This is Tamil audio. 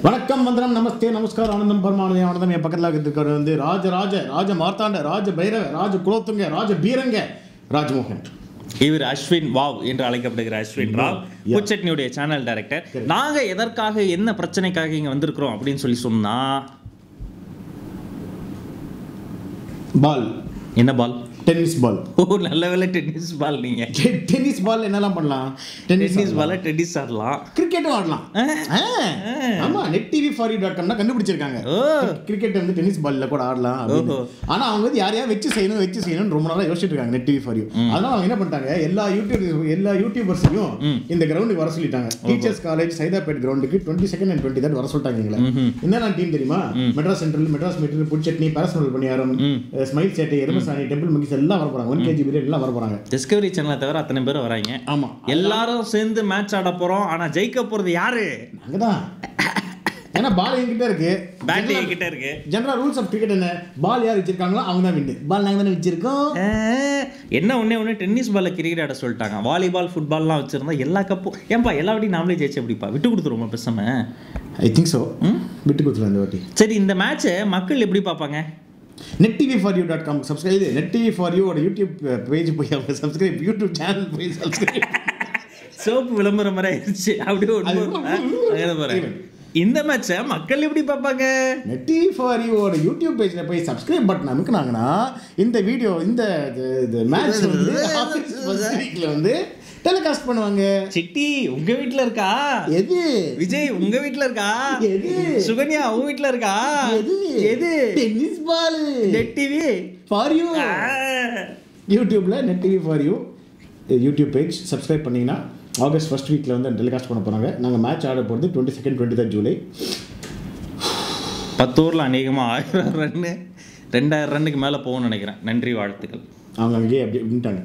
வணக்கம் வந்தனம் நமஸ்தே நமஸ்கார் ஆனந்தம் பரமானதே ஆனந்தம். என் பக்கத்தில் இருக்கிற வந்து ராஜ மார்த்தாண்ட ராஜ பைரவ ராஜ குலோத்துங்க ராஜ பீரங்க ராஜ்மோகன். இவர் அஸ்வின் வாவ் என்று அழைக்கப்படுகிற அஸ்வின் ராவ், பூச்சட்னியுடைய சேனல் டைரக்டர். நாங்க எதற்காக என்ன பிரச்சனைக்காக இங்க வந்திருக்கிறோம் அப்படின்னு சொல்லி சொன்னா, பால். என்ன பால்? Tennis ball. ஓ, நல்ல வேலை டென்னிஸ் பால். நீங்க டென்னிஸ் பால் என்னெல்லாம் பண்ணலாம்? டென்னிஸ் பால் டென்னிஸ் ஆடலாம், கிரிக்கெட்டும் ஆடலாம். ஆமா, nettv4u.com கண்டுபிடிச்சிருக்காங்க. கிரிக்கெட் வந்து டென்னிஸ் பால்ல கூட ஆடலாம். ஆனா அவங்க வந்து யாரையா வச்சு செய்யணும் ரொம்ப நாளா யோசிச்சுட்டு இருக்காங்க nettv4u. அதனால அவங்க என்ன பண்ணிட்டாங்க, எல்லா யூடியூபர்ஸையும் இந்த கிரவுண்டுக்கு வர சொல்லிட்டாங்க. டீச்சர்ஸ் காலேஜ் சைதாப்பேட் கிரவுண்டுக்கு 22 and 23 வர சொல்லிட்டாங்க. எங்களை என்னென்ன டீம் தெரியுமா? மெட்ராஸ் சென்ட்ரல், மெட்ராஸ் மெட்ரோ, புட்சட்னி, பாரஸ்மல் பணியாரம், ஸ்மைல் சேட்டை, எருமசாணி, டெம்பிள் மங்கிஸ் எல்லாம் வர போறாங்க. 1 kg பிரியாணி எல்லாம் வர போறாங்க. டிஸ்கவரி சேனலை தவிர அத்தனை பேர் வராங்க. ஆமா, எல்லாரும் சேர்ந்து மேட்ச் ஆட போறோம். ஆனா ஜெயிக்க போறது யாரு? நாங்கதான். ஏன்னா பால் என்கிட்ட இருக்கு, பேட் என்கிட்ட இருக்கு. ஜெனரல் ரூல்ஸ் ஆஃப் கிரிக்கெட் என்ன? பால் யார் வச்சிருக்காங்களோ அவங்க தான் வின்னு. பால் நாங்க தானே வச்சிருக்கோம். என்ன ஒண்ணே டென்னிஸ் பால்ல கிரிக்கெட் ஆட சொல்லிட்டாங்க. வாலிபால் ஃபுட்பால்லாம் வச்சிருந்தா எல்லா கப்பும் ஏன்பா எல்லா வாட்டியும் நாமளே ஜெயிச்சு எப்படிப்பா விட்டு கொடுத்துருவோம் பேசாம? I think so. விட்டு கொடுத்துருவோம் இந்த வாட்டி. சரி, இந்த மேட்சை மக்கள் எப்படி பார்ப்பாங்க? nettv4u.com subscribe. nettv4u ஓட யூடியூப் பேஜ் போய் அவங்க சப்ஸ்கிரைப், யூடியூப் சேனல் போய் சப்ஸ்கிரைப். சோப்பு விளம்பரம் மாதிரி ஆயிடுச்சு. அப்படியே ஒன்று இந்த மேட்சை மக்கள் எப்படி பார்ப்பாங்க? nettv4u ஓட யூடியூப் பேஜில் போய் சப்ஸ்கிரைப் பட்டன் அமுக்குனாங்கன்னா இந்த வீடியோ இந்த மேட்ச் வந்து ஃபர்ஸ்ட் வீக்ல வந்து டெலிகாஸ்ட் பண்ணுவாங்க. சிட்டி உங்க வீட்ல இருக்கா? எது? விஜய் உங்க வீட்ல இருக்கா? எது? சுகன்யா உங்க வீட்ல இருக்கா? எது? Tennis ball. nettv4u யூடியூப்ல nettv4u யூடியூப் பேஜ் சப்ஸ்கிரைப் பண்ணீங்கன்னா ஆகஸ்ட் ஃபர்ஸ்ட் வீக்ல வந்து டெலிகாஸ்ட் பண்ண போறாங்க. நாங்கள் மேட்ச் ஆட போகிறது 22 23 ஜூலை. 10 ஓவரில் அநேகமாக 1000 ரன்னு 2000 ரன்னுக்கு மேலே போகும்னு நினைக்கிறேன். நன்றி, வாழ்த்துக்கள். அவங்க அங்கேயே அப்படி விட்டாங்க.